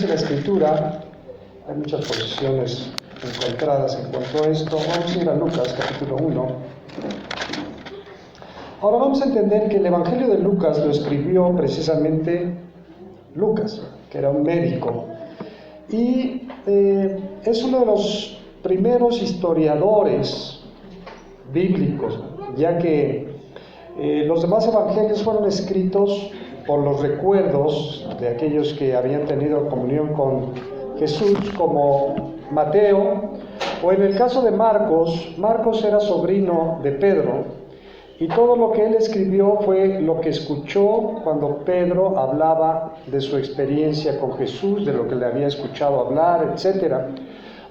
la Escritura, hay muchas posiciones encontradas en cuanto a esto. Vamos a ir a Lucas, capítulo 1. Ahora vamos a entender que el Evangelio de Lucas lo escribió precisamente Lucas, que era un médico, y es uno de los primeros historiadores bíblicos, ya que los demás evangelios fueron escritos por los recuerdos de aquellos que habían tenido comunión con Jesús, como Mateo, o en el caso de Marcos. Marcos era sobrino de Pedro, y todo lo que él escribió fue lo que escuchó cuando Pedro hablaba de su experiencia con Jesús, de lo que le había escuchado hablar, etc.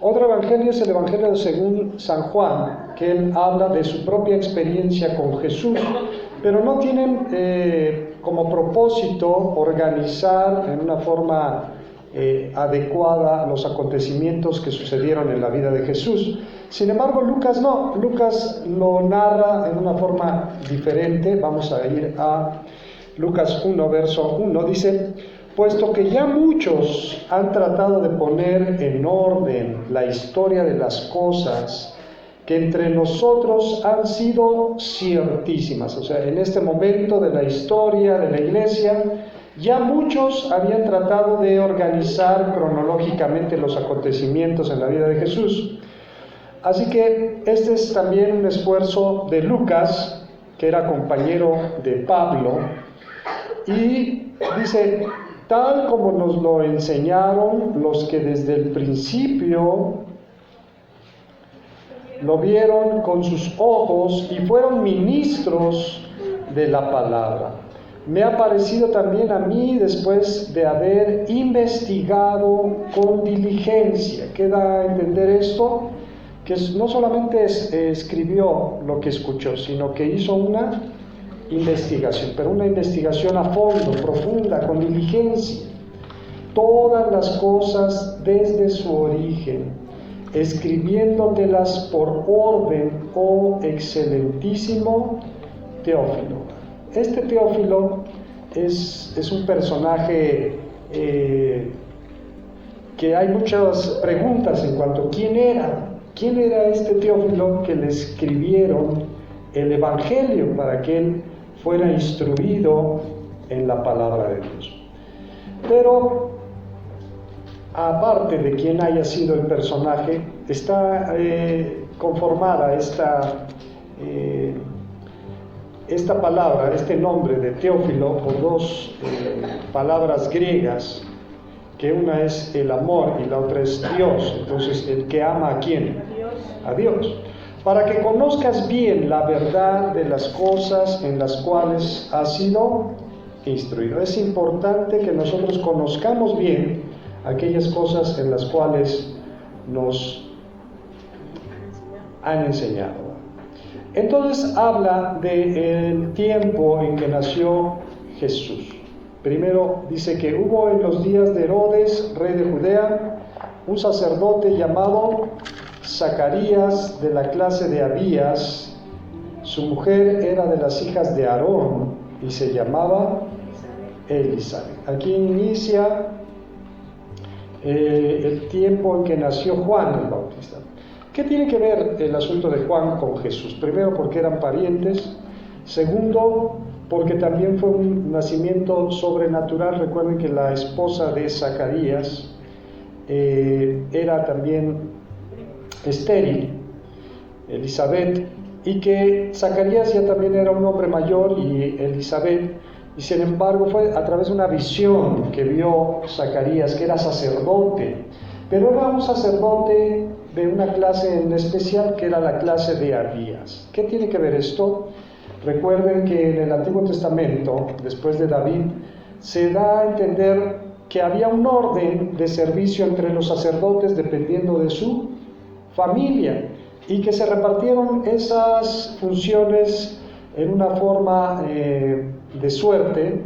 Otro evangelio es el Evangelio según San Juan, que él habla de su propia experiencia con Jesús, pero no tienen como propósito organizar en una forma adecuada los acontecimientos que sucedieron en la vida de Jesús. Sin embargo, Lucas no, Lucas lo narra en una forma diferente. Vamos a ir a Lucas 1, verso 1, dice: puesto que ya muchos han tratado de poner en orden la historia de las cosas que entre nosotros han sido ciertísimas, o sea, en este momento de la historia de la iglesia, ya muchos habían tratado de organizar cronológicamente los acontecimientos en la vida de Jesús. Así que este es también un esfuerzo de Lucas, que era compañero de Pablo, y dice: tal como nos lo enseñaron los que desde el principio lo vieron con sus ojos y fueron ministros de la palabra. Me ha parecido también a mí, después de haber investigado con diligencia. ¿Qué da a entender esto? Que no solamente escribió lo que escuchó, sino que hizo una investigación, pero una investigación a fondo, profunda, con diligencia. Todas las cosas desde su origen, escribiéndotelas por orden, oh excelentísimo Teófilo. Este Teófilo es un personaje que hay muchas preguntas en cuanto a quién era este Teófilo que le escribieron el Evangelio para que él fuera instruido en la palabra de Dios. Pero aparte de quién haya sido el personaje, está conformada esta palabra, este nombre de Teófilo, por dos palabras griegas, que una es el amor y la otra es Dios. Entonces, ¿el que ama a quién? A Dios. Para que conozcas bien la verdad de las cosas en las cuales has sido instruido. Es importante que nosotros conozcamos bien aquellas cosas en las cuales nos han enseñado. Entonces habla del tiempo en que nació Jesús. Primero dice que hubo en los días de Herodes, rey de Judea, un sacerdote llamado Zacarías, de la clase de Abías. Su mujer era de las hijas de Aarón y se llamaba Elizabeth. Aquí inicia el tiempo en que nació Juan el Bautista. ¿Qué tiene que ver el asunto de Juan con Jesús? Primero, porque eran parientes. Segundo, porque también fue un nacimiento sobrenatural. Recuerden que la esposa de Zacarías era también estéril, Elizabeth, y que Zacarías ya también era un hombre mayor y Elizabeth, y sin embargo fue a través de una visión que vio Zacarías, que era sacerdote, pero era un sacerdote de una clase en especial, que era la clase de Abías. ¿Qué tiene que ver esto? Recuerden que en el Antiguo Testamento, después de David, se da a entender que había un orden de servicio entre los sacerdotes dependiendo de su familia, y que se repartieron esas funciones en una forma de suerte,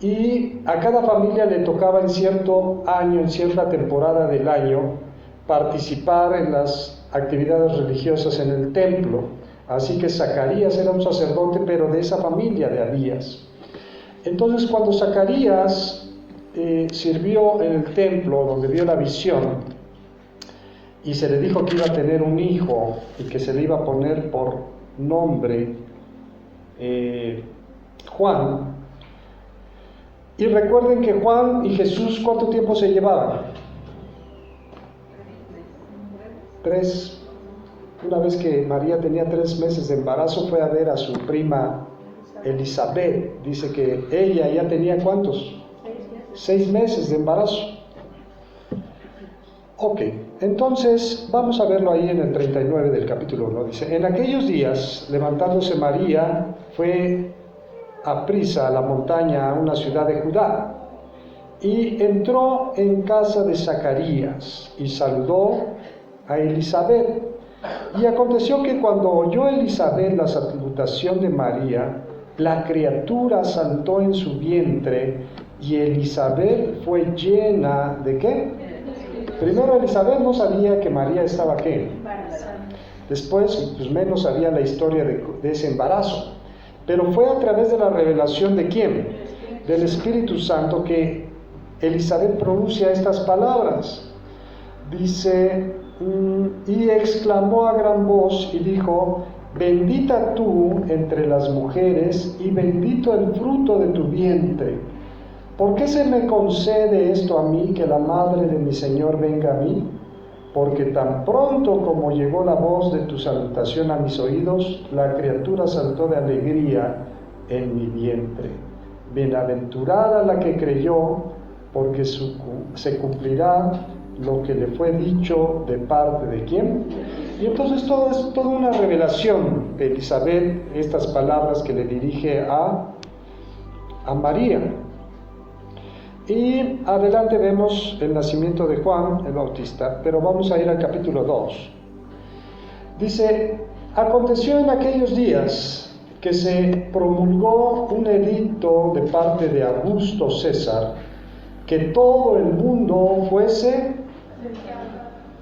y a cada familia le tocaba en cierto año, en cierta temporada del año, participar en las actividades religiosas en el templo. Así que Zacarías era un sacerdote, pero de esa familia de Abías. Entonces, cuando Zacarías sirvió en el templo donde vio la visión y se le dijo que iba a tener un hijo y que se le iba a poner por nombre Juan. Y recuerden que Juan y Jesús, ¿cuánto tiempo se llevaban? 3. Una vez que María tenía 3 meses de embarazo, fue a ver a su prima Elizabeth. Dice que ella ya tenía ¿cuántos? 6 meses de embarazo. Ok, entonces vamos a verlo ahí en el 39 del capítulo 1. Dice: en aquellos días, levantándose María, fue aprisa a la montaña, a una ciudad de Judá, y entró en casa de Zacarías y saludó a Elizabeth. Y aconteció que cuando oyó Elizabeth la salutación de María, la criatura saltó en su vientre, y Elizabeth fue llena de ¿qué? Primero, Elizabeth no sabía que María estaba ¿qué? Después, pues menos sabía la historia de ese embarazo. Pero fue a través de la revelación ¿de quién? Del Espíritu Santo, que Elizabeth pronuncia estas palabras. Dice: y exclamó a gran voz y dijo: bendita tú entre las mujeres y bendito el fruto de tu vientre. ¿Por qué se me concede esto a mí, que la madre de mi Señor venga a mí? Porque tan pronto como llegó la voz de tu salutación a mis oídos, la criatura saltó de alegría en mi vientre. Bienaventurada la que creyó, porque se cumplirá lo que le fue dicho de parte de ¿quién? Y entonces todo es toda una revelación de Elizabeth, estas palabras que le dirige a María. Y adelante vemos el nacimiento de Juan el Bautista, pero vamos a ir al capítulo 2. Dice: aconteció en aquellos días que se promulgó un edicto de parte de Augusto César, que todo el mundo fuese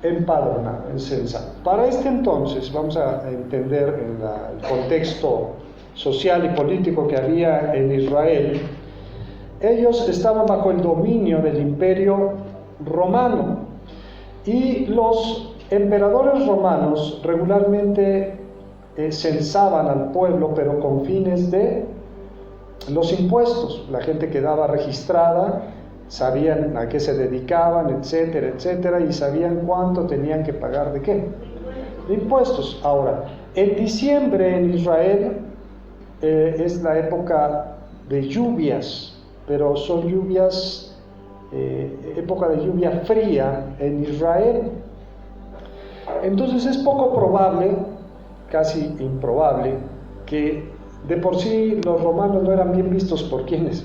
empadronado, censado. Para este entonces, vamos a entender el contexto social y político que había en Israel. Ellos estaban bajo el dominio del imperio romano, y los emperadores romanos regularmente censaban al pueblo, pero con fines de los impuestos. La gente quedaba registrada, sabían a qué se dedicaban, etcétera, etcétera, y sabían cuánto tenían que pagar de qué, de impuestos. Ahora, en diciembre en Israel es la época de lluvias, pero son lluvias, época de lluvia fría en Israel. Entonces es poco probable, casi improbable, que de por sí los romanos no eran bien vistos por quienes,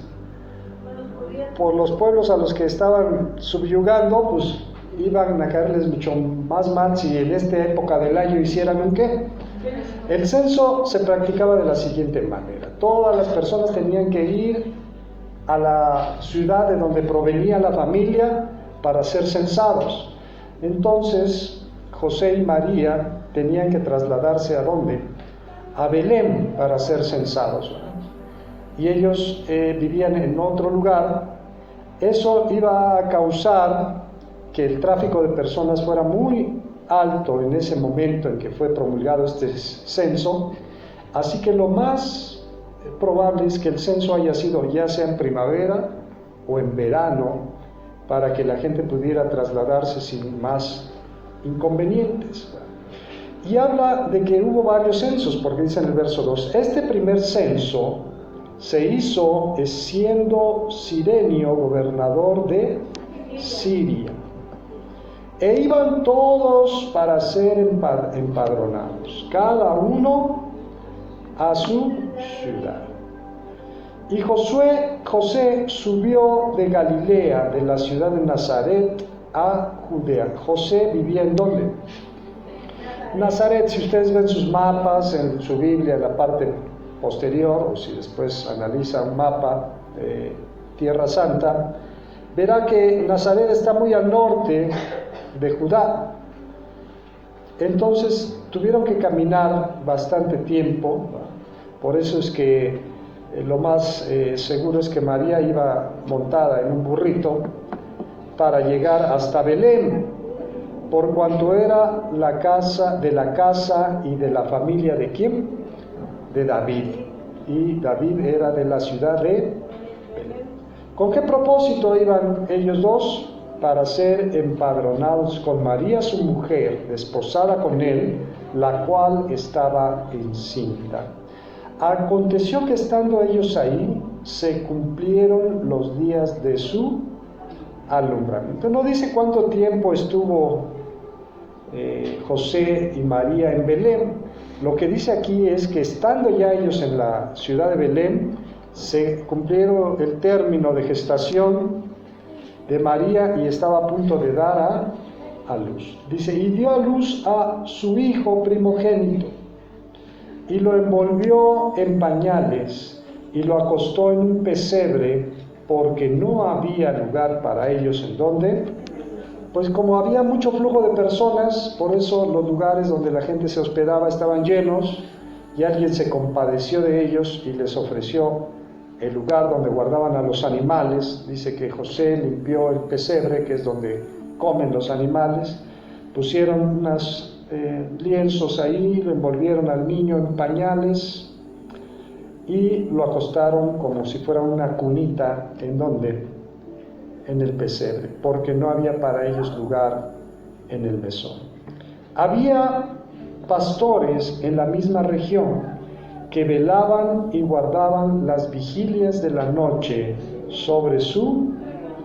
por los pueblos a los que estaban subyugando, pues iban a caerles mucho más mal si en esta época del año hicieran un ¿qué? El censo se practicaba de la siguiente manera: todas las personas tenían que ir a la ciudad de donde provenía la familia para ser censados. Entonces José y María tenían que trasladarse ¿a dónde? A Belén para ser censados. Y ellos vivían en otro lugar. Eso iba a causar que el tráfico de personas fuera muy alto en ese momento en que fue promulgado este censo. Así que lo más probable es que el censo haya sido ya sea en primavera o en verano, para que la gente pudiera trasladarse sin más inconvenientes. Y habla de que hubo varios censos, porque dice en el verso 2: este primer censo se hizo siendo Cirenio gobernador de Siria, e iban todos para ser empadronados, cada uno a su ciudad. Y José subió de Galilea, de la ciudad de Nazaret, a Judea. José vivía ¿en dónde? Nazaret. Si ustedes ven sus mapas en su Biblia, en la parte posterior, o si después analiza un mapa de Tierra Santa, verá que Nazaret está muy al norte de Judá. Entonces tuvieron que caminar bastante tiempo. Por eso es que lo más seguro es que María iba montada en un burrito para llegar hasta Belén, por cuanto era la casa y de la familia ¿de quién? De David. Y David era de la ciudad de Belén. ¿Con qué propósito iban ellos dos? Para ser empadronados con María, su mujer, desposada con él, la cual estaba encinta. Aconteció que estando ellos ahí, se cumplieron los días de su alumbramiento. No dice cuánto tiempo estuvo José y María en Belén. Lo que dice aquí es que estando ya ellos en la ciudad de Belén, se cumplieron el término de gestación de María y estaba a punto de dar a luz. Dice, y dio a luz a su hijo primogénito, y lo envolvió en pañales, y lo acostó en un pesebre, porque no había lugar para ellos. ¿En dónde? Pues como había mucho flujo de personas, por eso los lugares donde la gente se hospedaba estaban llenos, y alguien se compadeció de ellos y les ofreció el lugar donde guardaban a los animales. Dice que José limpió el pesebre, que es donde comen los animales, pusieron unos lienzos ahí, lo envolvieron al niño en pañales y lo acostaron como si fuera una cunita. ¿En dónde? En el pesebre, porque no había para ellos lugar en el mesón. Había pastores en la misma región que velaban y guardaban las vigilias de la noche sobre su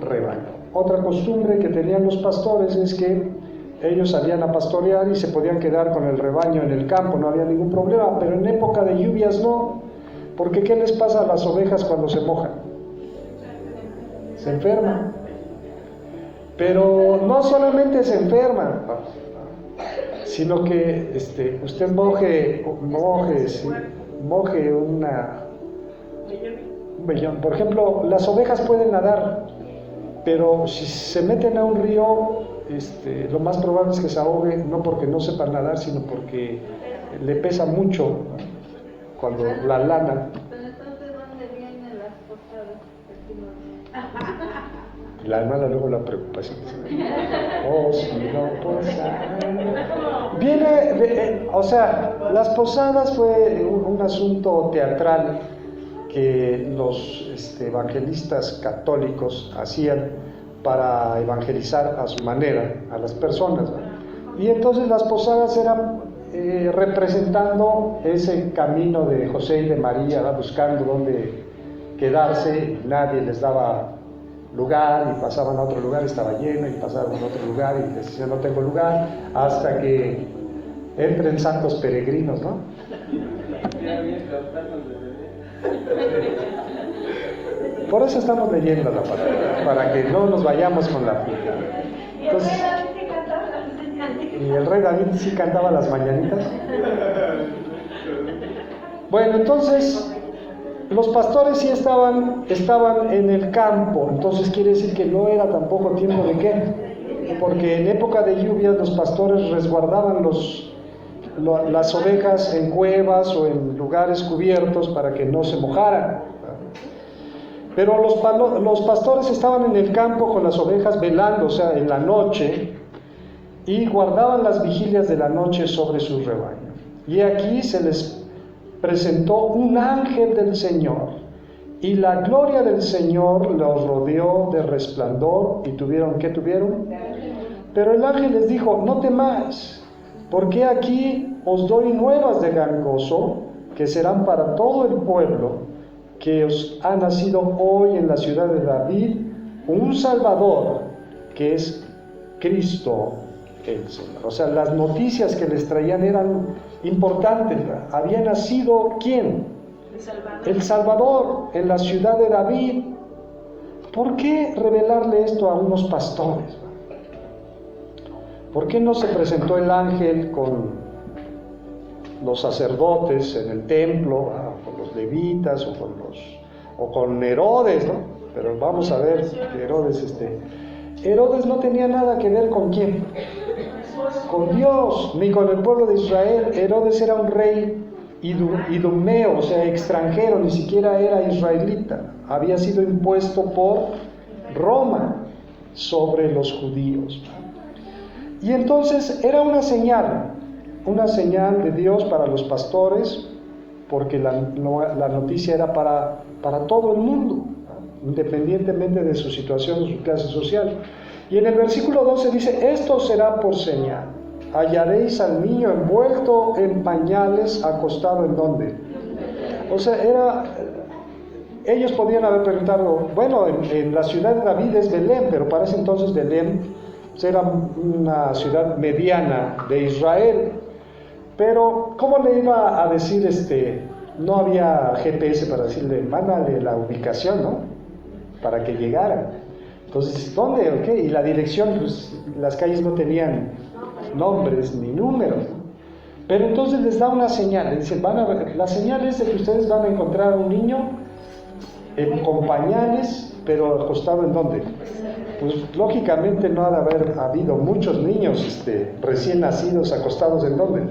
rebaño. Otra costumbre que tenían los pastores es que ellos salían a pastorear y se podían quedar con el rebaño en el campo, no había ningún problema, pero en época de lluvias no, porque ¿qué les pasa a las ovejas cuando se mojan? Se enferman. Pero no solamente se enferman, sino que usted moje un vellón. Por ejemplo, las ovejas pueden nadar, pero si se meten a un río, lo más probable es que se ahogue, no porque no sepan nadar, sino porque le pesa mucho cuando la lana. Pero entonces, ¿dónde vienen las posadas? Y la hermana luego la preocupación. Oh, si no posa. Viene, las posadas fue un asunto teatral que los evangelistas católicos hacían para evangelizar a su manera a las personas, ¿no? Y entonces las posadas eran representando ese camino de José y de María, ¿no? Buscando dónde quedarse. Nadie les daba lugar y pasaban a otro lugar, estaba lleno, y pasaban a otro lugar y les decían no tengo lugar, hasta que entren santos peregrinos, ¿no? Por eso estamos leyendo la palabra, para que no nos vayamos con la fila. Entonces, ¿y el rey David sí cantaba las mañanitas? Bueno, entonces los pastores sí estaban en el campo. Entonces quiere decir que no era tampoco tiempo de qué, porque en época de lluvias los pastores resguardaban las ovejas en cuevas o en lugares cubiertos para que no se mojaran. Pero los pastores estaban en el campo con las ovejas velando, o sea, en la noche, y guardaban las vigilias de la noche sobre su rebaño. Y aquí se les presentó un ángel del Señor, y la gloria del Señor los rodeó de resplandor, y ¿qué tuvieron? Pero el ángel les dijo, no temáis, porque aquí os doy nuevas de gran gozo, que serán para todo el pueblo, que os ha nacido hoy en la ciudad de David un Salvador, que es Cristo el Señor. O sea, las noticias que les traían eran importantes. Había nacido ¿quién? El Salvador en la ciudad de David. ¿Por qué revelarle esto a unos pastores? ¿Por qué no se presentó el ángel con los sacerdotes en el templo, con los levitas o con Herodes, ¿no? Pero vamos a ver, Herodes no tenía nada que ver con quién, con Dios, ni con el pueblo de Israel. Herodes era un rey idumeo, o sea, extranjero, ni siquiera era israelita, había sido impuesto por Roma sobre los judíos. Y entonces era una señal de Dios para los pastores, porque la noticia era para todo el mundo, independientemente de su situación o su clase social. Y en el versículo 12 dice: esto será por señal, hallaréis al niño envuelto en pañales, acostado ¿en dónde? O sea, ellos podían haber preguntado, bueno, en la ciudad de David es Belén, pero para ese entonces Belén era una ciudad mediana de Israel. Pero ¿cómo le iba a decir no había GPS para decirle, mándale la ubicación, ¿no? Para que llegara. Entonces, ¿dónde? ¿Ok? Y la dirección, pues las calles no tenían nombres ni números. Pero entonces les da una señal, les dicen, la señal es de que ustedes van a encontrar a un niño con pañales, pero acostado ¿en dónde? Pues lógicamente no ha de haber habido muchos niños recién nacidos acostados ¿en dónde?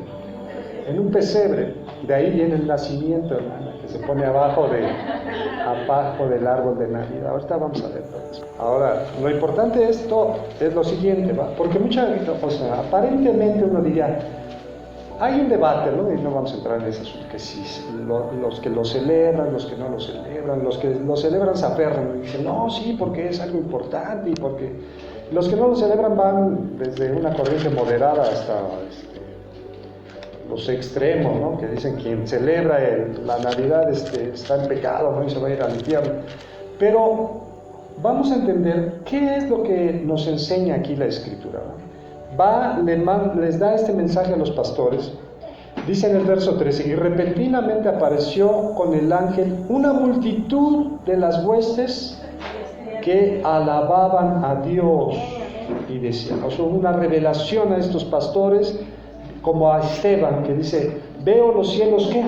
En un pesebre. De ahí viene el nacimiento, hermana, que se pone abajo del árbol de Navidad. Ahorita vamos a ver todo eso. Ahora, lo importante de esto es lo siguiente, ¿va? Porque aparentemente uno diría, hay un debate, ¿no? Y no vamos a entrar en eso, que si los que lo celebran, los que no lo celebran, los que lo celebran se aferran y dicen, no, sí, porque es algo importante, y porque los que no lo celebran van desde una corriente moderada hasta los extremos, ¿no? Que dicen quien celebra la Navidad está en pecado, ¿no? Y se va a ir al infierno. Pero vamos a entender qué es lo que nos enseña aquí la Escritura, ¿no? Les da este mensaje a los pastores. Dice en el verso 13: y repentinamente apareció con el ángel una multitud de las huestes que alababan a Dios y decían, o sea, una revelación a estos pastores, como a Esteban, que dice, veo los cielos ¿qué?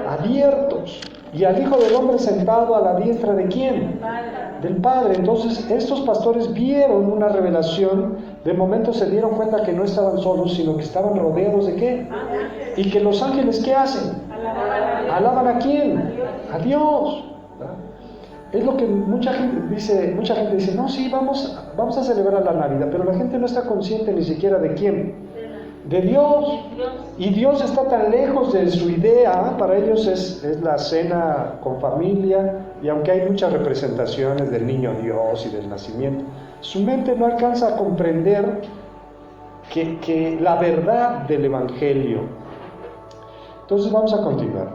Abiertos, y al Hijo del Hombre sentado a la diestra ¿de quién? Del Padre. Entonces estos pastores vieron una revelación, de momento se dieron cuenta que no estaban solos, sino que estaban rodeados ¿de qué? Y que los ángeles ¿qué hacen? ¿Alaban a quién? A Dios. Es lo que mucha gente dice, no, sí, vamos a celebrar la Navidad, pero la gente no está consciente ni siquiera de quién. De Dios. Y Dios está tan lejos de su idea. Para ellos es la cena con familia, y aunque hay muchas representaciones del niño Dios y del nacimiento, su mente no alcanza a comprender que la verdad del Evangelio. Entonces vamos a continuar.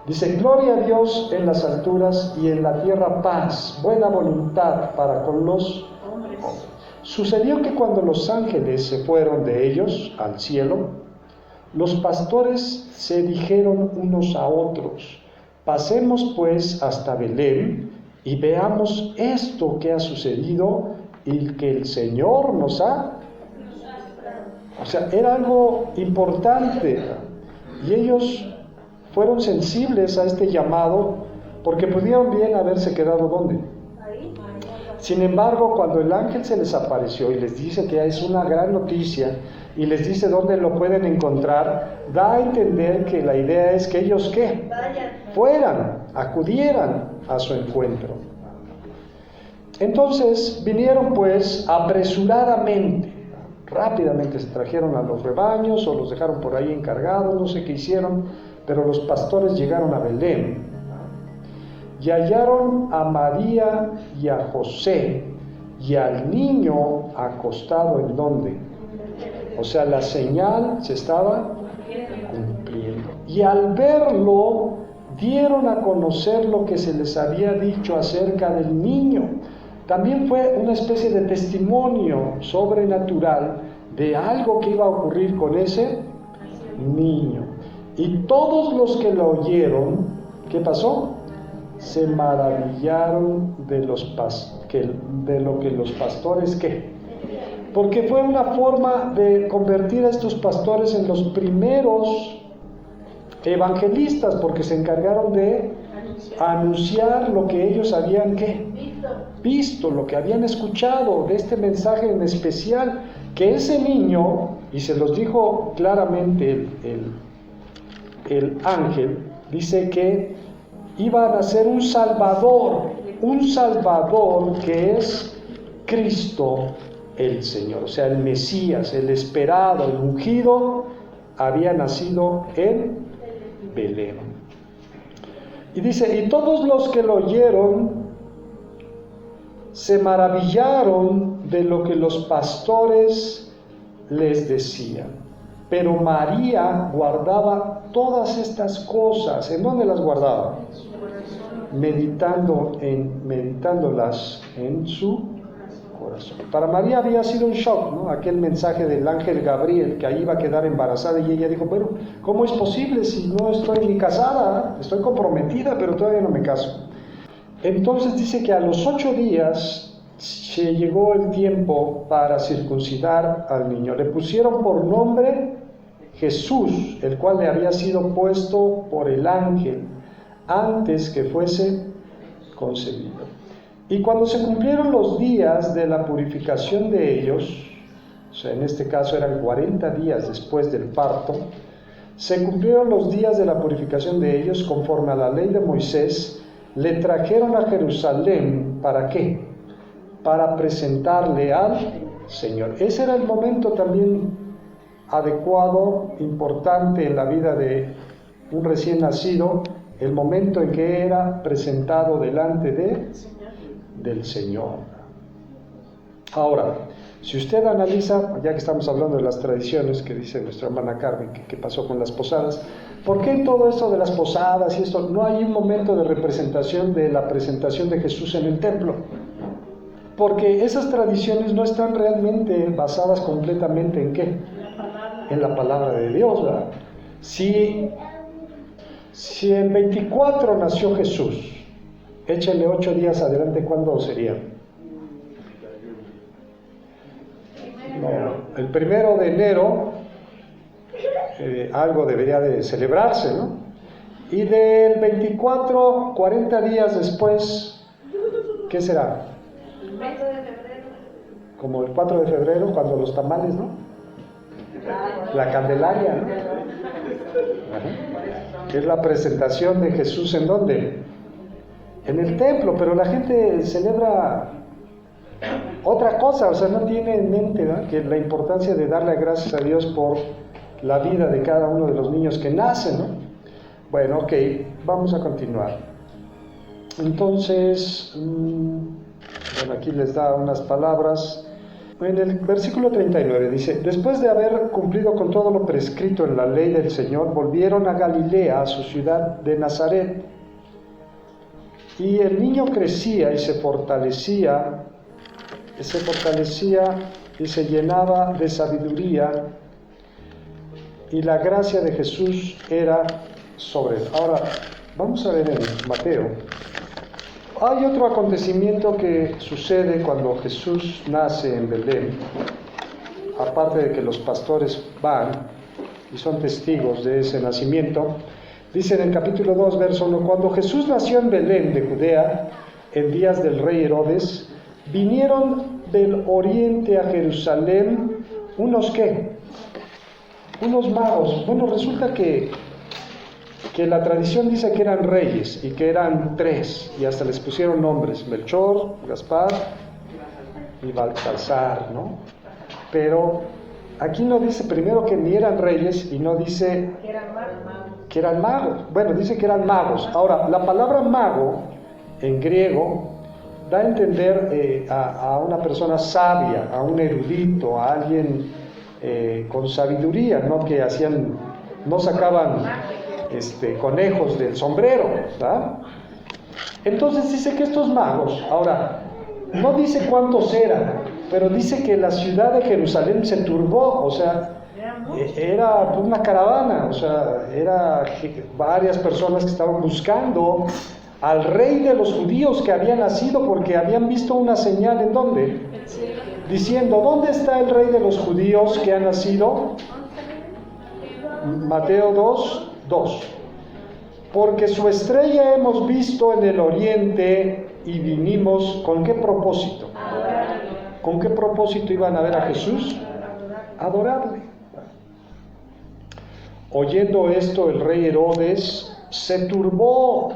Dice, gloria a Dios en las alturas y en la tierra paz, buena voluntad para con los hombres. Sucedió que cuando los ángeles se fueron de ellos al cielo, los pastores se dijeron unos a otros, pasemos pues hasta Belén y veamos esto que ha sucedido y que el Señor nos ha... O sea, era algo importante, y ellos fueron sensibles a este llamado, porque pudieron bien haberse quedado ¿dónde? Sin embargo, cuando el ángel se les apareció y les dice que es una gran noticia y les dice dónde lo pueden encontrar, da a entender que la idea es que ellos ¿qué? Fueran, acudieran a su encuentro. Entonces vinieron pues apresuradamente, rápidamente se trajeron a los rebaños o los dejaron por ahí encargados, no sé qué hicieron, pero los pastores llegaron a Belén. Y hallaron a María y a José y al niño acostado ¿en dónde? O sea, la señal se estaba cumpliendo. Y al verlo, dieron a conocer lo que se les había dicho acerca del niño. También fue una especie de testimonio sobrenatural de algo que iba a ocurrir con ese niño. Y todos los que lo oyeron, ¿qué pasó? Se maravillaron de lo que los pastores ¿qué? Porque fue una forma de convertir a estos pastores en los primeros evangelistas, porque se encargaron de anunciar lo que ellos habían ¿qué? Visto, lo que habían escuchado de este mensaje en especial, que ese niño, y se los dijo claramente el ángel, dice que iba a nacer un Salvador que es Cristo el Señor, o sea, el Mesías, el esperado, el ungido, había nacido en Belén. Y dice, y todos los que lo oyeron se maravillaron de lo que los pastores les decían. Pero María guardaba todas estas cosas. ¿En dónde las guardaba? Meditándolas en su corazón. Para María había sido un shock, ¿no? Aquel mensaje del ángel Gabriel, que ahí iba a quedar embarazada, y ella dijo, bueno, ¿cómo es posible si no estoy ni casada? Estoy comprometida, pero todavía no me caso. Entonces dice que a los 8 días se llegó el tiempo para circuncidar al niño. Le pusieron por nombre Jesús, el cual le había sido puesto por el ángel antes que fuese concebido. Y cuando se cumplieron los días de la purificación de ellos, o sea, en este caso eran 40 días después del parto, se cumplieron los días de la purificación de ellos conforme a la ley de Moisés, le trajeron a Jerusalén, ¿para qué? Para presentarle al Señor. Ese era el momento también adecuado, importante en la vida de un recién nacido, el momento en que era presentado delante del Señor. Ahora, si usted analiza, ya que estamos hablando de las tradiciones que dice nuestra hermana Carmen, que pasó con las posadas, ¿por qué en todo esto de las posadas y esto no hay un momento de representación de la presentación de Jesús en el templo? Porque esas tradiciones no están realmente basadas completamente ¿en qué? En la palabra de Dios, ¿verdad? Si el 24 nació Jesús, échale 8 días adelante, ¿cuándo sería? No, el 1 de enero, algo debería de celebrarse, ¿no? Y del 24, 40 días después, ¿qué será? El 4 de febrero. Como el 4 de febrero, cuando los tamales, ¿no? La Candelaria, ¿no? Ajá. Es la presentación de Jesús, ¿en dónde? En el templo, pero la gente celebra otra cosa, o sea, no tiene en mente, ¿no?, que la importancia de darle gracias a Dios por la vida de cada uno de los niños que nacen, ¿no? Bueno, ok, vamos a continuar. Entonces, bueno, aquí les da unas palabras. En el versículo 39 dice, después de haber cumplido con todo lo prescrito en la ley del Señor, volvieron a Galilea, a su ciudad de Nazaret. Y el niño crecía y se fortalecía y se llenaba de sabiduría, y la gracia de Jesús era sobre él. Ahora, vamos a ver en Mateo. Hay otro acontecimiento que sucede cuando Jesús nace en Belén, aparte de que los pastores van y son testigos de ese nacimiento. Dice en el capítulo 2, verso 1, cuando Jesús nació en Belén de Judea, en días del rey Herodes, vinieron del oriente a Jerusalén unos ¿qué? Unos magos. Bueno, resulta que la tradición dice que eran reyes y que eran 3, y hasta les pusieron nombres, Melchor, Gaspar y Baltasar, ¿no? Pero aquí no dice primero que ni eran reyes y no dice que eran magos. Bueno, dice que eran magos. Ahora, la palabra mago en griego da a entender a una persona sabia, a un erudito, a alguien con sabiduría, ¿no? Que no sacaban conejos del sombrero, ¿verdad? Entonces dice que estos magos, ahora, no dice cuántos eran, pero dice que la ciudad de Jerusalén se turbó, o sea, era una caravana, o sea, era varias personas que estaban buscando al rey de los judíos que había nacido, porque habían visto una señal, ¿en dónde? Diciendo, ¿dónde está el rey de los judíos que ha nacido? Mateo 2, porque su estrella hemos visto en el oriente y vinimos, ¿con qué propósito? ¿Con qué propósito iban a ver a Jesús? Adorarle. Oyendo esto, el rey Herodes se turbó.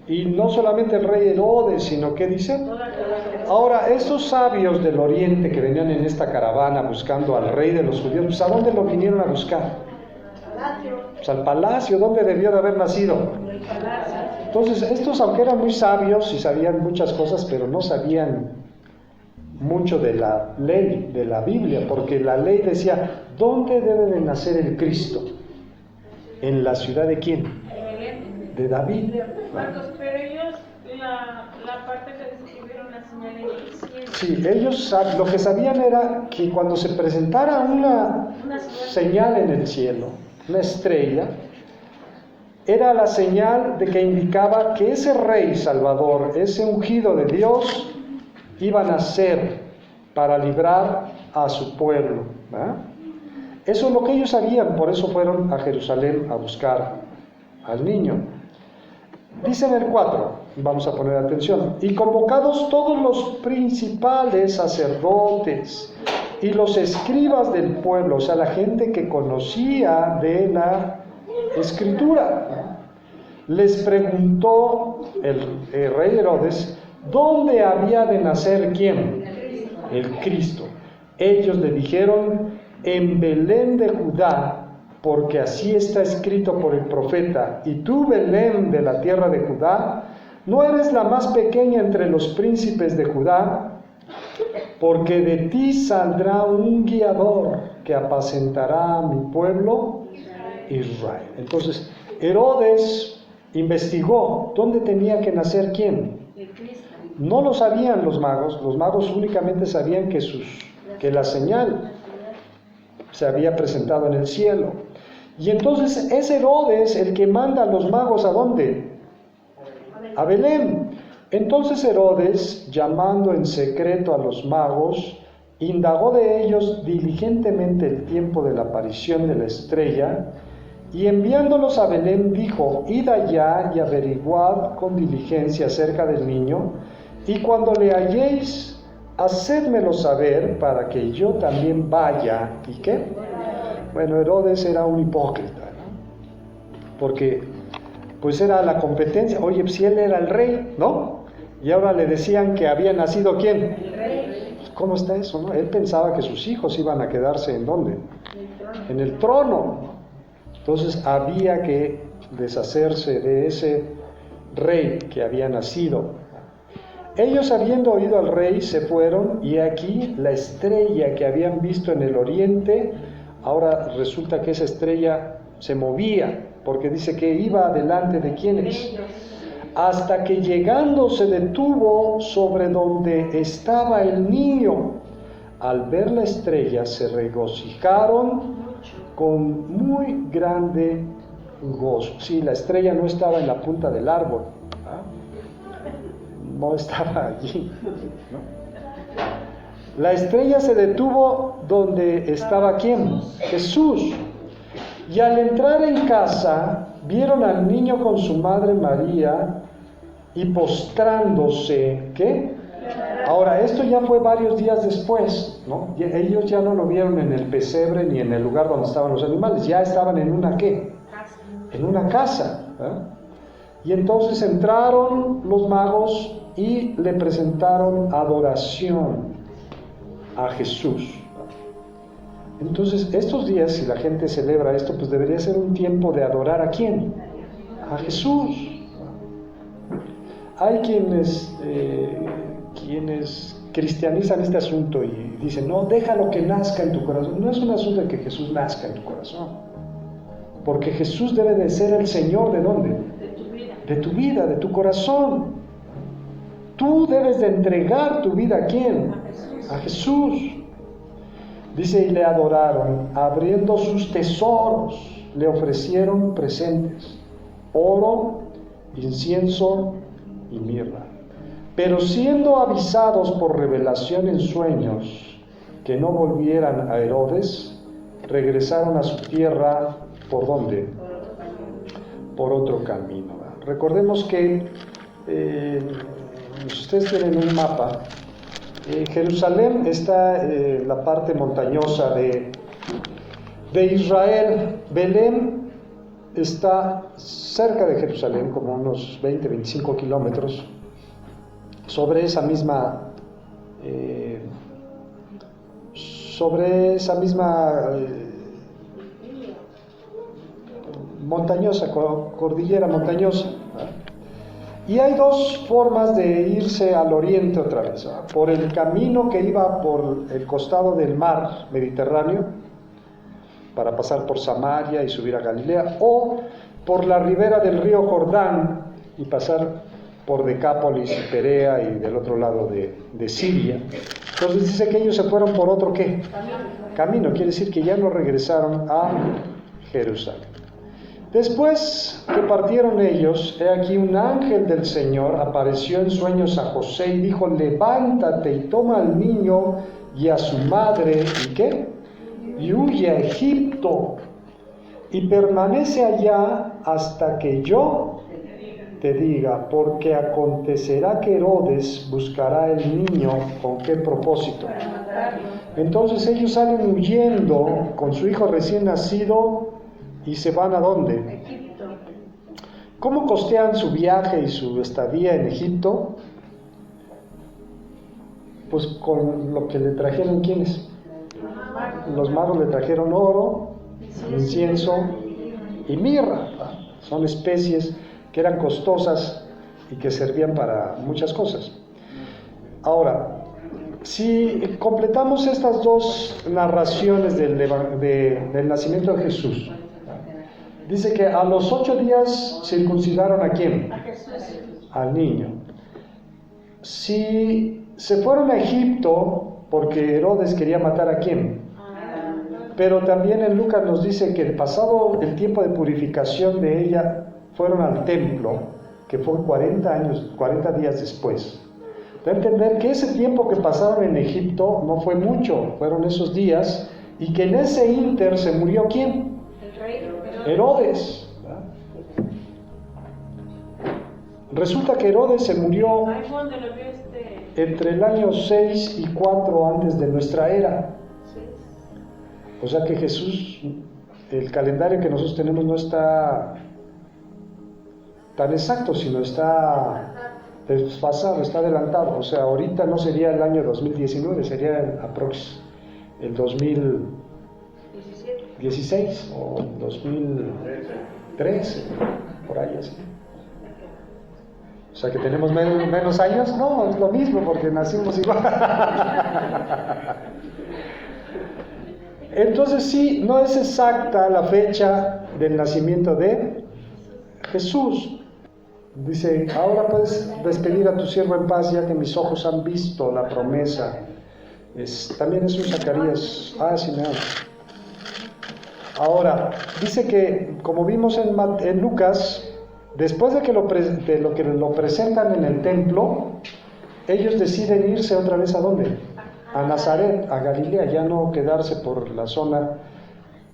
Y no solamente el rey Herodes, sino que dice, ahora estos sabios del oriente que venían en esta caravana buscando al rey de los judíos, pues ¿a dónde lo vinieron a buscar? Pues al palacio, ¿dónde debió de haber nacido? Entonces estos, aunque eran muy sabios y sabían muchas cosas, pero no sabían mucho de la ley, de la Biblia, porque la ley decía, ¿dónde debe de nacer el Cristo? ¿En la ciudad de quién? De David. Marcos, pero ellos, la parte que dice que vieron la señal en el cielo. Sí, ellos lo que sabían era que cuando se presentara una señal en el cielo, una estrella, era la señal de que indicaba que ese rey salvador, ese ungido de Dios, iba a nacer para librar a su pueblo, ¿verdad? Eso es lo que ellos sabían, por eso fueron a Jerusalén a buscar al niño. Dice en el 4, vamos a poner atención, y convocados todos los principales sacerdotes y los escribas del pueblo, o sea, la gente que conocía de la escritura, les preguntó el rey Herodes, ¿dónde había de nacer quién? El Cristo. Ellos le dijeron, en Belén de Judá, porque así está escrito por el profeta, y tú, Belén, de la tierra de Judá, no eres la más pequeña entre los príncipes de Judá, porque de ti saldrá un guiador que apacentará a mi pueblo Israel. Entonces, Herodes investigó dónde tenía que nacer quién. No lo sabían los magos únicamente sabían que la señal se había presentado en el cielo. Y entonces es Herodes el que manda a los magos ¿a dónde? A Belén. Entonces Herodes, llamando en secreto a los magos, indagó de ellos diligentemente el tiempo de la aparición de la estrella, y enviándolos a Belén dijo, id allá y averiguad con diligencia acerca del niño, y cuando le halléis, hacedmelo saber para que yo también vaya. ¿Y qué? Bueno, Herodes era un hipócrita, ¿no? Porque pues era la competencia. Oye, pues si él era el rey, ¿no? Y ahora le decían que había nacido ¿quién? El rey. Pues, ¿cómo está eso, no? Él pensaba que sus hijos iban a quedarse ¿en dónde? En el trono. Entonces había que deshacerse de ese rey que había nacido. Ellos, habiendo oído al rey, se fueron, y aquí la estrella que habían visto en el oriente, ahora resulta que esa estrella se movía, porque dice que iba delante de quienes, hasta que llegando se detuvo sobre donde estaba el niño. Al ver la estrella se regocijaron con muy grande gozo. Sí, la estrella no estaba en la punta del árbol, no estaba allí, ¿no? La estrella se detuvo donde estaba ¿quién? Jesús. Y al entrar en casa, vieron al niño con su madre María, y postrándose, ¿qué? Ahora, esto ya fue varios días después, ¿no? Y ellos ya no lo vieron en el pesebre ni en el lugar donde estaban los animales, ya estaban en una ¿qué? En una casa, ¿eh? Y entonces entraron los magos y le presentaron adoración a Jesús. Entonces, estos días, si la gente celebra esto, pues debería ser un tiempo de adorar ¿a quién? A Jesús. Hay quienes cristianizan este asunto y dicen, no, déjalo que nazca en tu corazón. No es un asunto de que Jesús nazca en tu corazón, porque Jesús debe de ser el Señor ¿de dónde? De tu vida, de tu corazón. Tú debes de entregar tu vida ¿a quién? A Jesús. Dice, y le adoraron, abriendo sus tesoros, le ofrecieron presentes, oro, incienso y mirra. Pero siendo avisados por revelación en sueños que no volvieran a Herodes, regresaron a su tierra, ¿por dónde? Por otro camino. Recordemos que, si ustedes tienen un mapa, Jerusalén está la parte montañosa de Israel. Belén está cerca de Jerusalén, como unos 20-25 kilómetros, sobre esa misma montañosa, cordillera montañosa. Y hay dos formas de irse al oriente otra vez, ¿verdad? Por el camino que iba por el costado del mar Mediterráneo, para pasar por Samaria y subir a Galilea, o por la ribera del río Jordán y pasar por Decápolis y Perea y del otro lado de Siria. Entonces dice que ellos se fueron por otro ¿qué? Camino, quiere decir que ya no regresaron a Jerusalén. Después que partieron ellos, he aquí un ángel del Señor apareció en sueños a José y dijo: levántate y toma al niño y a su madre, ¿y qué? Y huye a Egipto, y permanece allá hasta que yo te diga, porque acontecerá que Herodes buscará el niño. ¿Con qué propósito? Entonces ellos salen huyendo con su hijo recién nacido y se van ¿a dónde? Egipto. ¿Cómo costean su viaje y su estadía en Egipto? Pues con lo que le trajeron, ¿quiénes? Los magos le trajeron oro, incienso y mirra. Son especies que eran costosas y que servían para muchas cosas. Ahora, si completamos estas dos narraciones del nacimiento de Jesús, dice que a los 8 días circuncidaron ¿a quién? A Jesús. Al niño. Si se fueron a Egipto porque Herodes quería matar ¿a quién? Pero también en Lucas nos dice que pasado el tiempo de purificación de ella, fueron al templo, que fue 40 días después. De entender que ese tiempo que pasaron en Egipto no fue mucho, fueron esos días, y que en ese ínter se murió ¿quién? El rey Herodes. Resulta que Herodes se murió Ahí fue donde lo vio entre el año 6 y 4 antes de nuestra era. O sea que Jesús, el calendario que nosotros tenemos no está tan exacto, sino está desfasado, está adelantado. O sea, ahorita no sería el año 2019, sería el 2016 o 2013, por ahí así. O sea que tenemos menos años. No, es lo mismo porque nacimos igual. Entonces sí, no es exacta la fecha del nacimiento de Jesús. Dice: ahora puedes despedir a tu siervo en paz, ya que mis ojos han visto la promesa. También es un Zacarías. Sí, me habla. Ahora, dice que, como vimos en Lucas, después de que lo presentan en el templo, ellos deciden irse otra vez ¿a dónde? A Nazaret, a Galilea, ya no quedarse por la zona.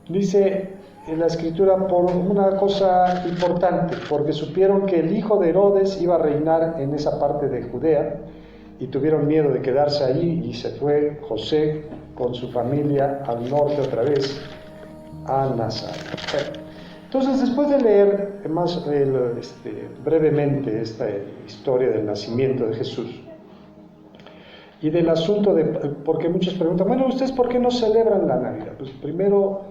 Dice en la escritura por una cosa importante, porque supieron que el hijo de Herodes iba a reinar en esa parte de Judea y tuvieron miedo de quedarse allí, y se fue José con su familia al norte otra vez, a Nazaret. Entonces, después de leer más brevemente esta historia del nacimiento de Jesús y del asunto porque muchos preguntan, bueno, ¿ustedes por qué no celebran la Navidad? Pues primero,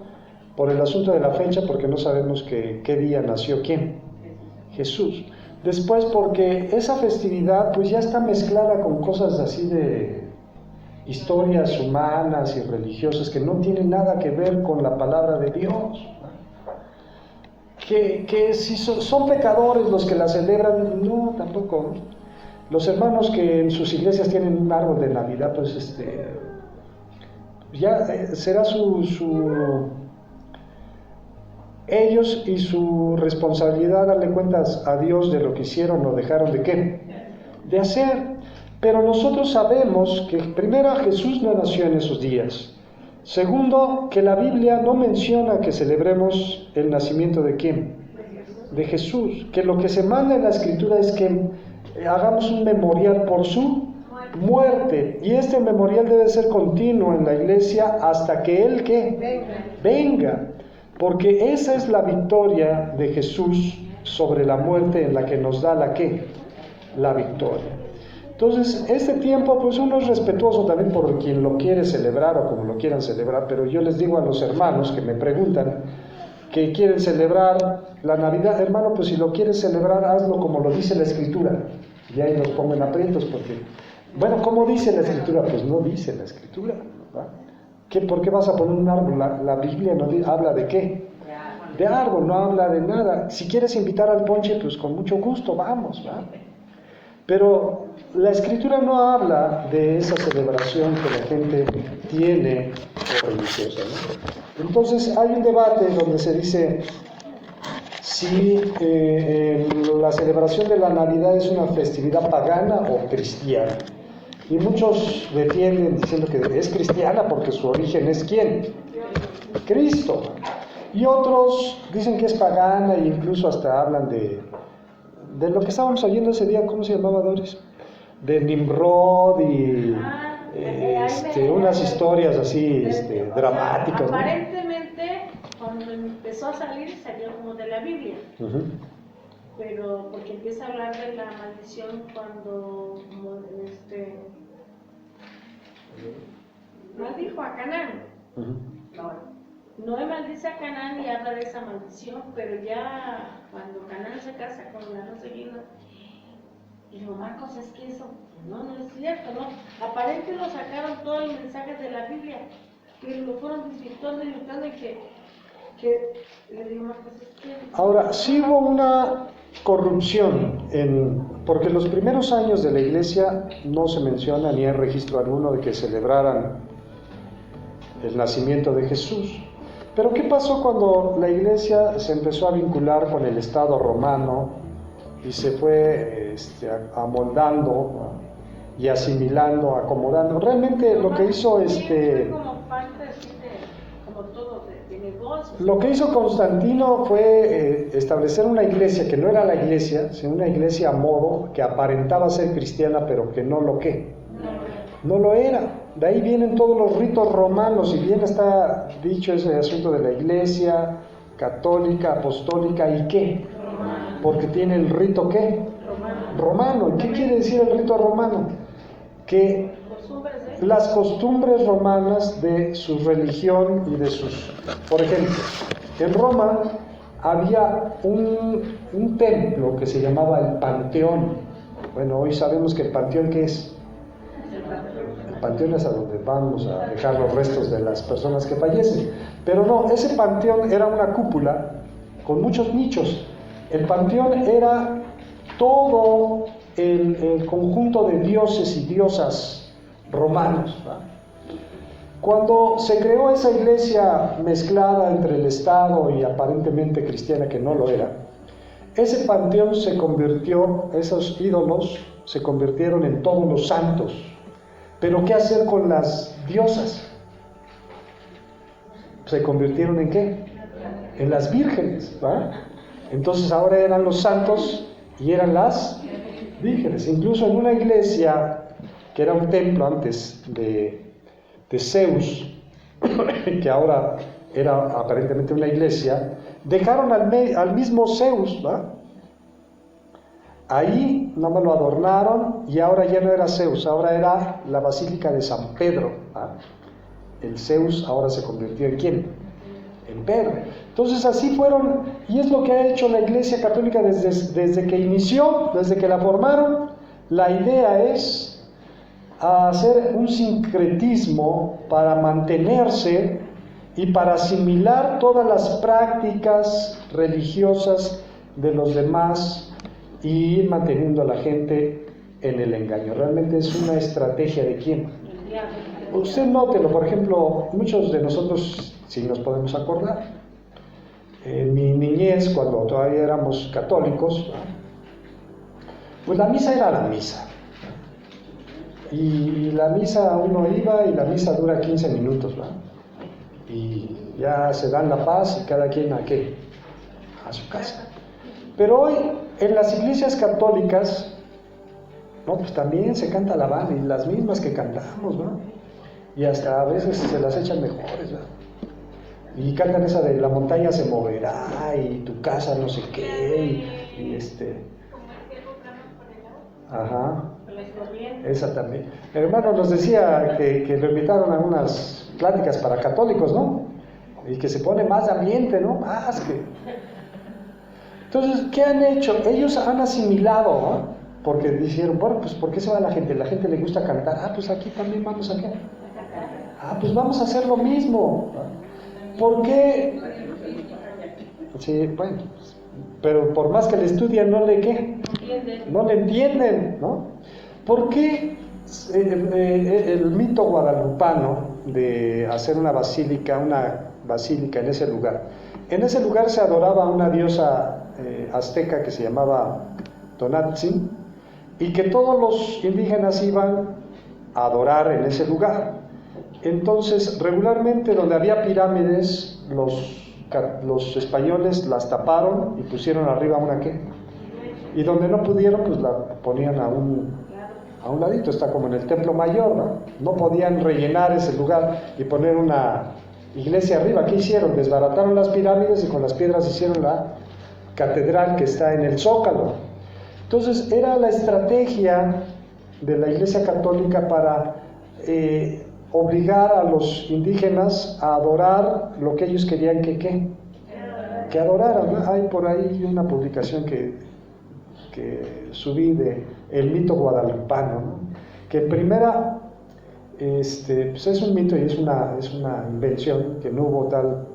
por el asunto de la fecha, porque no sabemos qué día nació quién, Jesús. Después, porque esa festividad pues ya está mezclada con cosas así de historias humanas y religiosas que no tienen nada que ver con la palabra de Dios. Que si son pecadores los que la celebran, no, tampoco. Los hermanos que en sus iglesias tienen un árbol de Navidad, pues ya será ellos y su responsabilidad darle cuentas a Dios de lo que hicieron o dejaron de qué, de hacer. Pero nosotros sabemos que primero Jesús no nació en esos días. Segundo, que la Biblia no menciona que celebremos el nacimiento de quién, de Jesús. Que lo que se manda en la Escritura es que hagamos un memorial por su muerte, y este memorial debe ser continuo en la iglesia hasta que Él ¿qué? Venga. porque esa es la victoria de Jesús sobre la muerte, en la que nos da la ¿qué? La victoria. Entonces, este tiempo, pues uno es respetuoso también por quien lo quiere celebrar o como lo quieran celebrar, pero yo les digo a los hermanos que me preguntan que quieren celebrar la Navidad, hermano, pues si lo quieres celebrar, hazlo como lo dice la Escritura. Y ahí los pongo en aprietos porque, bueno, ¿cómo dice la Escritura? Pues no dice la Escritura, ¿verdad? ¿Por qué vas a poner un árbol? La Biblia no habla de qué, de árbol, no habla de nada. Si quieres invitar al ponche, pues con mucho gusto, vamos, ¿verdad? Pero la Escritura no habla de esa celebración que la gente tiene religiosa, ¿no? Entonces hay un debate donde se dice si la celebración de la Navidad es una festividad pagana o cristiana. Y muchos defienden diciendo que es cristiana porque su origen es ¿quién? Cristo. Y otros dicen que es pagana e incluso hasta hablan de lo que estábamos oyendo ese día, ¿cómo se llamaba, Doris? De Nimrod y unas historias así dramáticas, ¿no? Aparentemente, cuando empezó a salir, salió como de la Biblia. Uh-huh. Pero porque empieza a hablar de la maldición cuando maldijo a Canaán. Uh-huh. Noé maldice a Canaán y habla de esa maldición, pero ya cuando Canaán se casa con la no sé quién, y digo, Marcos, es que eso no es cierto, ¿no? Aparentemente lo sacaron todos los mensajes de la Biblia, que lo fueron desvirtuando y buscando y que le digo, Marcos, es que... Ahora, sí hubo una corrupción, porque en los primeros años de la iglesia no se menciona ni hay registro alguno de que celebraran el nacimiento de Jesús. Pero ¿qué pasó cuando la iglesia se empezó a vincular con el Estado romano y se fue amoldando y asimilando, acomodando? Realmente lo que hizo lo que hizo Constantino fue establecer una iglesia que no era la iglesia, sino una iglesia a modo que aparentaba ser cristiana, pero que no lo no lo era. De ahí vienen todos los ritos romanos, y bien está dicho ese asunto de la iglesia católica, apostólica, ¿y qué? Porque tiene el rito ¿qué? Romano. ¿Y qué quiere decir el rito romano? Que las costumbres romanas de su religión y de sus... Por ejemplo, en Roma había un templo que se llamaba el Panteón. Bueno, hoy sabemos que el Panteón, ¿qué es? El panteón es a donde vamos a dejar los restos de las personas que fallecen. Pero no, ese panteón era una cúpula con muchos nichos. El panteón era todo el conjunto de dioses y diosas romanos, ¿verdad? Cuando se creó esa iglesia mezclada entre el Estado y aparentemente cristiana, que no lo era, ese panteón se convirtió, esos ídolos se convirtieron en todos los santos. Pero ¿qué hacer con las diosas? ¿Se convirtieron en qué? En las vírgenes, ¿verdad? Entonces ahora eran los santos y eran las vírgenes. Incluso en una iglesia, que era un templo antes de Zeus, que ahora era aparentemente una iglesia, dejaron al mismo Zeus, ¿verdad? Ahí nada más lo adornaron y ahora ya no era Zeus, ahora era la Basílica de San Pedro, ¿verdad? El Zeus ahora se convirtió en ¿quién? En Pedro. Entonces así fueron, y es lo que ha hecho la Iglesia Católica desde que inició, desde que la formaron. La idea es hacer un sincretismo para mantenerse y para asimilar todas las prácticas religiosas de los demás y ir manteniendo a la gente en el engaño. Realmente es una estrategia de ¿quién? Usted nótelo, por ejemplo, muchos de nosotros, si nos podemos acordar, en mi niñez, cuando todavía éramos católicos, pues la misa era la misa. Y la misa uno iba y la misa dura 15 minutos, ¿verdad? Y ya se dan la paz y cada quien ¿a qué? A su casa. Pero hoy en las iglesias católicas, no, pues también se canta la banda y las mismas que cantamos, ¿no? Y hasta a veces se las echan mejores, ¿no? Y cantan esa de la montaña se moverá y tu casa no sé qué, y ajá, esa también. El hermano nos decía que lo invitaron a unas pláticas para católicos, ¿no? Y que se pone más ambiente, ¿no? Más que... Entonces, ¿qué han hecho? Ellos han asimilado, ¿no? Porque dijeron, bueno, pues ¿por qué se va la gente? La gente le gusta cantar. Ah, pues aquí también vamos a qué. Ah, pues vamos a hacer lo mismo. ¿Por qué? Sí, bueno, pero por más que le estudian, no le qué. No le entienden, ¿no? ¿Por qué el mito guadalupano de hacer una basílica en ese lugar? En ese lugar se adoraba a una diosa azteca que se llamaba Tonantzin, y que todos los indígenas iban a adorar en ese lugar. Entonces, regularmente donde había pirámides, los españoles las taparon y pusieron arriba una ¿qué? Y donde no pudieron, pues la ponían a un ladito. Está como en el Templo Mayor, ¿no? No podían rellenar ese lugar y poner una iglesia arriba. ¿Qué hicieron? Desbarataron las pirámides y con las piedras hicieron la catedral que está en el Zócalo. Entonces era la estrategia de la Iglesia Católica para obligar a los indígenas a adorar lo que ellos querían que adoraran, ¿no? Hay por ahí una publicación que subí de el mito guadalupano, ¿no? Que en primera pues es un mito y es una invención, que no hubo tal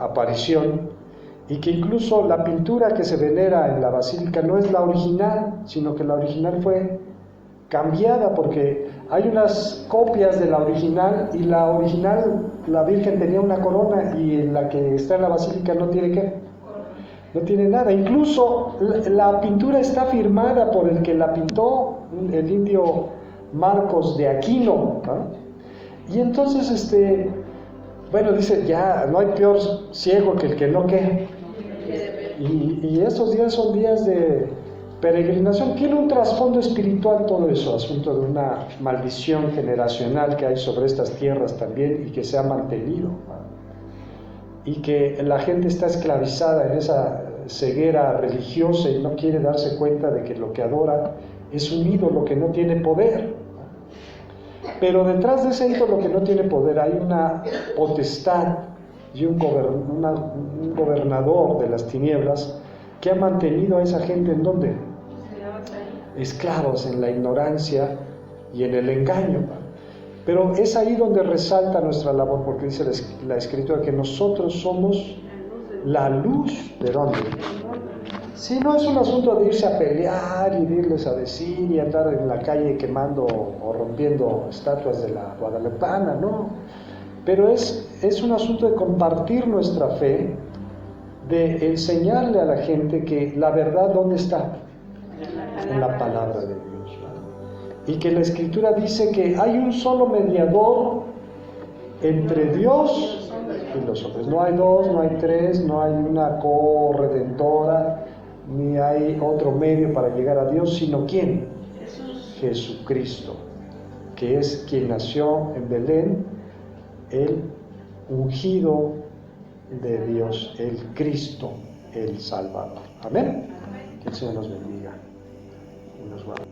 aparición, y que incluso la pintura que se venera en la basílica no es la original, sino que la original fue cambiada, porque hay unas copias de la original, y la original, la Virgen tenía una corona, y en la que está en la basílica no tiene ¿qué? No tiene nada. Incluso la pintura está firmada por el que la pintó, el indio Marcos de Aquino, ¿no? Y entonces bueno, dice, ya no hay peor ciego que el que no ¿qué? Y estos días son días de peregrinación. Tiene un trasfondo espiritual todo eso, asunto de una maldición generacional que hay sobre estas tierras también y que se ha mantenido, ¿no? Y que la gente está esclavizada en esa ceguera religiosa y no quiere darse cuenta de que lo que adora es un ídolo que no tiene poder. Pero detrás de ese ídolo que no tiene poder hay una potestad y un gobernador de las tinieblas que ha mantenido a esa gente ¿en dónde? Esclavos, en la ignorancia y en el engaño. Pero es ahí donde resalta nuestra labor, porque dice la Escritura que nosotros somos la luz. ¿De dónde? Sí, no es un asunto de irse a pelear y de irles a decir y andar en la calle quemando o rompiendo estatuas de la guadalupana, no. Pero es un asunto de compartir nuestra fe, de enseñarle a la gente que la verdad ¿dónde está? En la palabra de Dios. Y que la Escritura dice que hay un solo mediador entre Dios y los hombres. No hay dos, no hay tres, no hay una corredentora, ni hay otro medio para llegar a Dios, sino ¿quién? Jesucristo, que es quien nació en Belén, el ungido de Dios, el Cristo, el Salvador. Amén. Que el Señor nos bendiga y nos guarde.